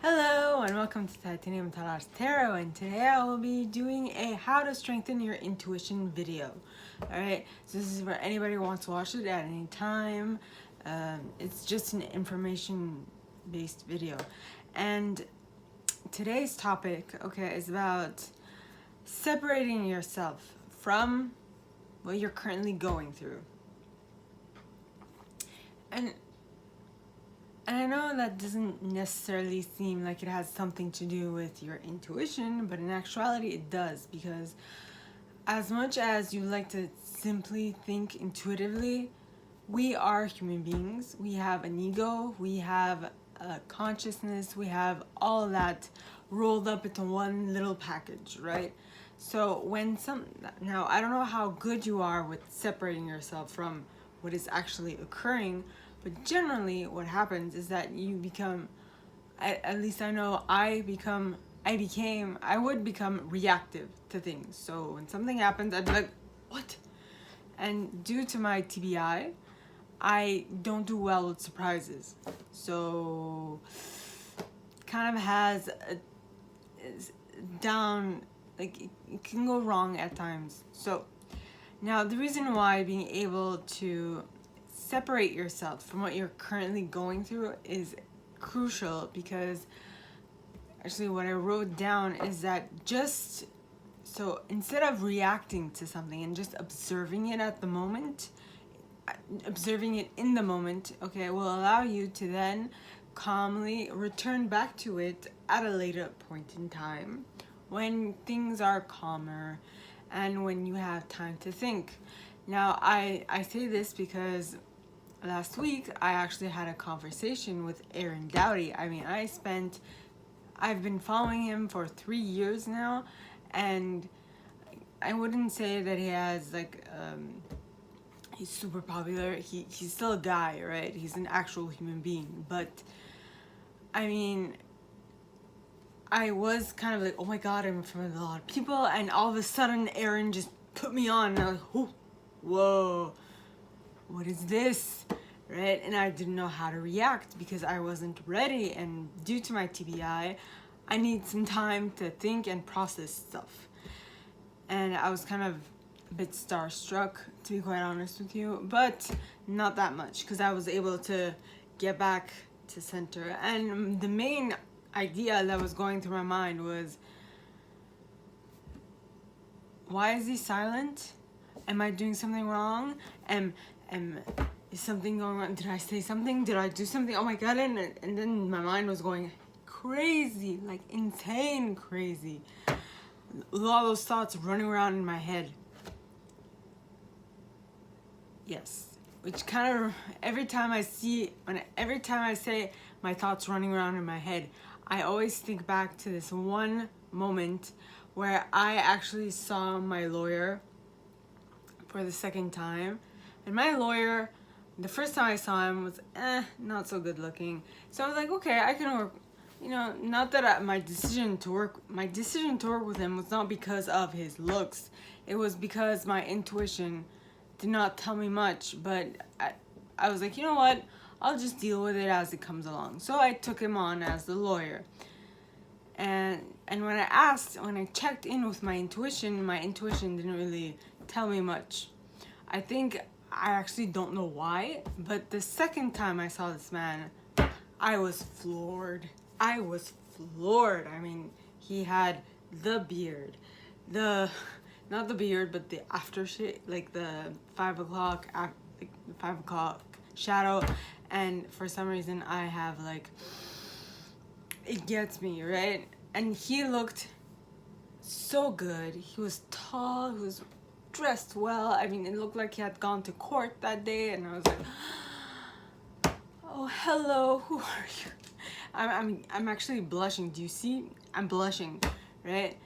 Hello and welcome to Titanium Taras Tarot, and today I will be doing a how to strengthen your intuition video. Alright, so this is for anybody who wants to watch it at any time. It's just an information based video. And today's topic, is about separating yourself from what you're currently going through. And I know that doesn't necessarily seem like it has something to do with your intuition, but in actuality it does, because as much as you like to simply think intuitively, we are human beings. We have an ego, we have a consciousness, we have all of that rolled up into one little package, right? So now I don't know how good you are with separating yourself from what is actually occurring, but generally what happens is that you become, at least I know I would become reactive to things. So when something happens, I'd be like, what? And due to my TBI, I don't do well with surprises. So kind of has it can go wrong at times. So now the reason why being able to separate yourself from what you're currently going through is crucial, because actually what I wrote down is that so instead of reacting to something and just observing it in the moment, will allow you to then calmly return back to it at a later point in time when things are calmer and when you have time to think. Now I say this because last week I actually had a conversation with Aaron Dowdy. I mean, I've been following him for 3 years now, and I wouldn't say that he has he's super popular. He's still a guy, right? He's an actual human being. But I mean, I was kind of like, oh my god, I'm in front of a lot of people, and all of a sudden Aaron just put me on, and I was like, whoa, what is this? Right? And I didn't know how to react because I wasn't ready, and due to my TBI, I need some time to think and process stuff. And I was kind of a bit starstruck, to be quite honest with you, but not that much, because I was able to get back to center. And the main idea that was going through my mind was, why is he silent? Am I doing something wrong? Is something going on? Did I say something? Did I do something? Oh my god. And then my mind was going crazy, like insane crazy. All those thoughts running around in my head. Yes. Which kind of, every time I say my thoughts running around in my head, I always think back to this one moment where I actually saw my lawyer for the second time. And my lawyer, the first time I saw him, was not so good looking. So I was like, okay, I can work. Not that my decision to work with him was not because of his looks. It was because my intuition did not tell me much. But I was like, you know what? I'll just deal with it as it comes along. So I took him on as the lawyer. And when I checked in with my intuition didn't really tell me much. I actually don't know why, but the second time I saw this man, I was floored. I mean, he had the beard, not the beard, but the aftershave, like the 5 o'clock shadow. And for some reason I have it gets me, right? And he looked so good. He was tall, he was dressed well. I mean, it looked like he had gone to court that day, and I was like, oh, hello, who are you? I'm actually blushing. Do you see? I'm blushing, right?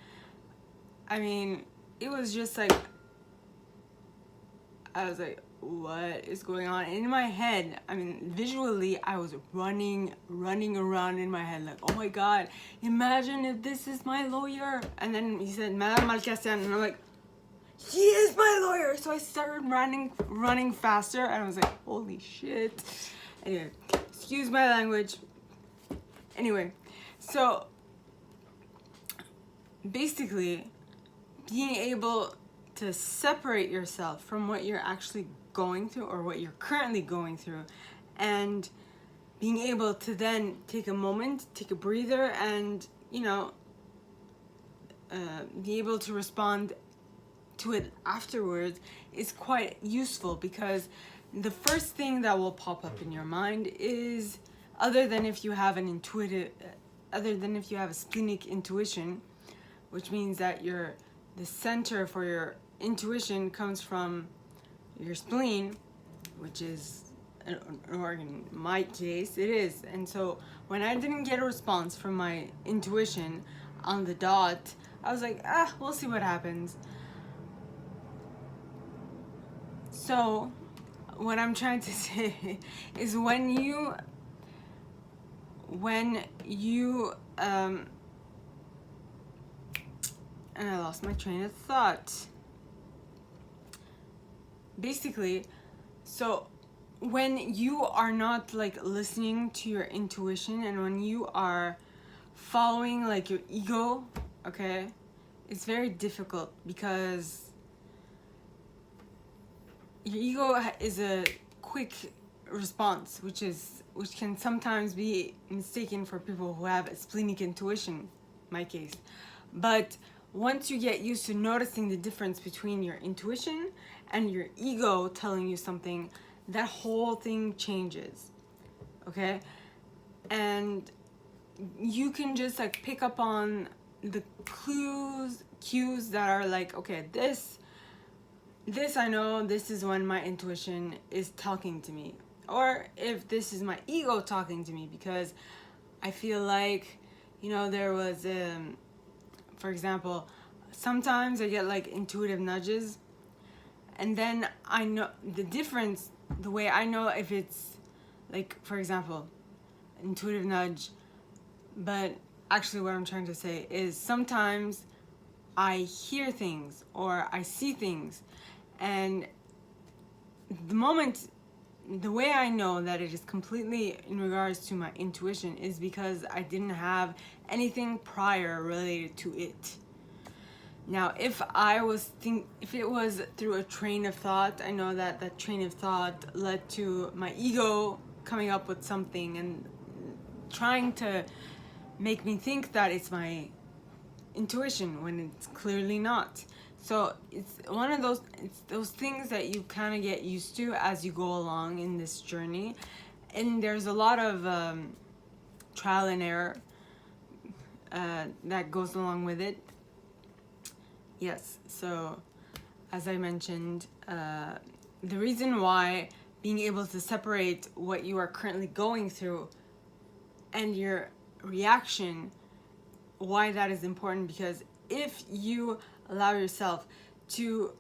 I mean, it was just like, I was like, what is going on? And in my head, I mean, visually, I was running around in my head like, oh my god, imagine if this is my lawyer. And then he said, Madame Malkasian, and I'm like, he is my lawyer. So I started running faster, and I was like, holy shit. Anyway, excuse my language. Anyway, So basically, being able to separate yourself from what you're actually going through or what you're currently going through, and being able to then take a moment, take a breather, and be able to respond to it afterwards is quite useful, because the first thing that will pop up in your mind is, other than if you have a splenic intuition, which means that the center for your intuition comes from your spleen, which is an organ. In my case, it is. And so when I didn't get a response from my intuition on the dot, I was like, we'll see what happens. So what I'm trying to say is, when you and I lost my train of thought. Basically, so when you are not like listening to your intuition, and when you are following like your ego, okay, it's very difficult, because your ego is a quick response, which can sometimes be mistaken for people who have a splenic intuition, my case. But once you get used to noticing the difference between your intuition and your ego telling you something, that whole thing changes, okay? And you can just like pick up on the cues that are like, okay, this I know this is when my intuition is talking to me, or if this is my ego talking to me, because I feel like, there was for example, sometimes I get like intuitive nudges, and then I know the difference. The way I know if it's like, for example, intuitive nudge, but actually what I'm trying to say is, sometimes I hear things or I see things, and the way I know that it is completely in regards to my intuition is because I didn't have anything prior related to it. Now, if it was through a train of thought, I know that that train of thought led to my ego coming up with something and trying to make me think that it's my intuition when it's clearly not. So it's those things that you kind of get used to as you go along in this journey, and there's a lot of trial and error that goes along with it. Yes, so as I mentioned, the reason why being able to separate what you are currently going through and your reaction, why that is important, because if you allow yourself to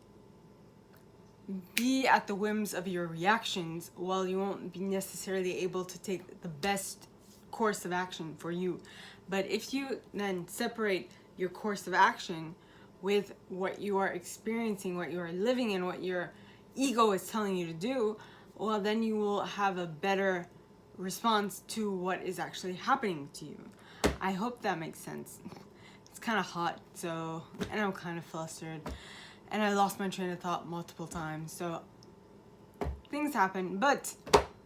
be at the whims of your reactions, well, you won't be necessarily able to take the best course of action for you. But if you then separate your course of action with what you are experiencing, what you are living in, what your ego is telling you to do, well, then you will have a better response to what is actually happening to you. I hope that makes sense. It's kind of hot, and I'm kind of flustered, and I lost my train of thought multiple times, so things happen. But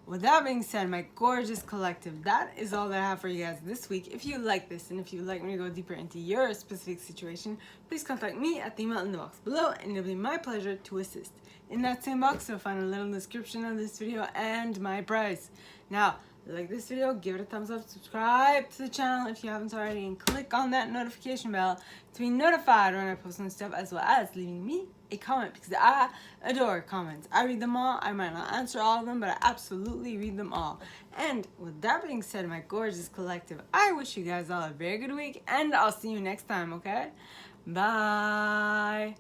with that being said, my gorgeous collective, that is all that I have for you guys this week. If you like this, and if you'd like me to go deeper into your specific situation, please contact me at the email in the box below, and it'll be my pleasure to assist. In that same box, you'll find a little description of this video and my price. Now, if you like this video, give it a thumbs up, subscribe to the channel if you haven't already, and click on that notification bell to be notified when I post new stuff, as well as leaving me a comment, because I adore comments. I read them all. I might not answer all of them, but I absolutely read them all. And with that being said, my gorgeous collective, I wish you guys all a very good week, and I'll see you next time, okay? Bye.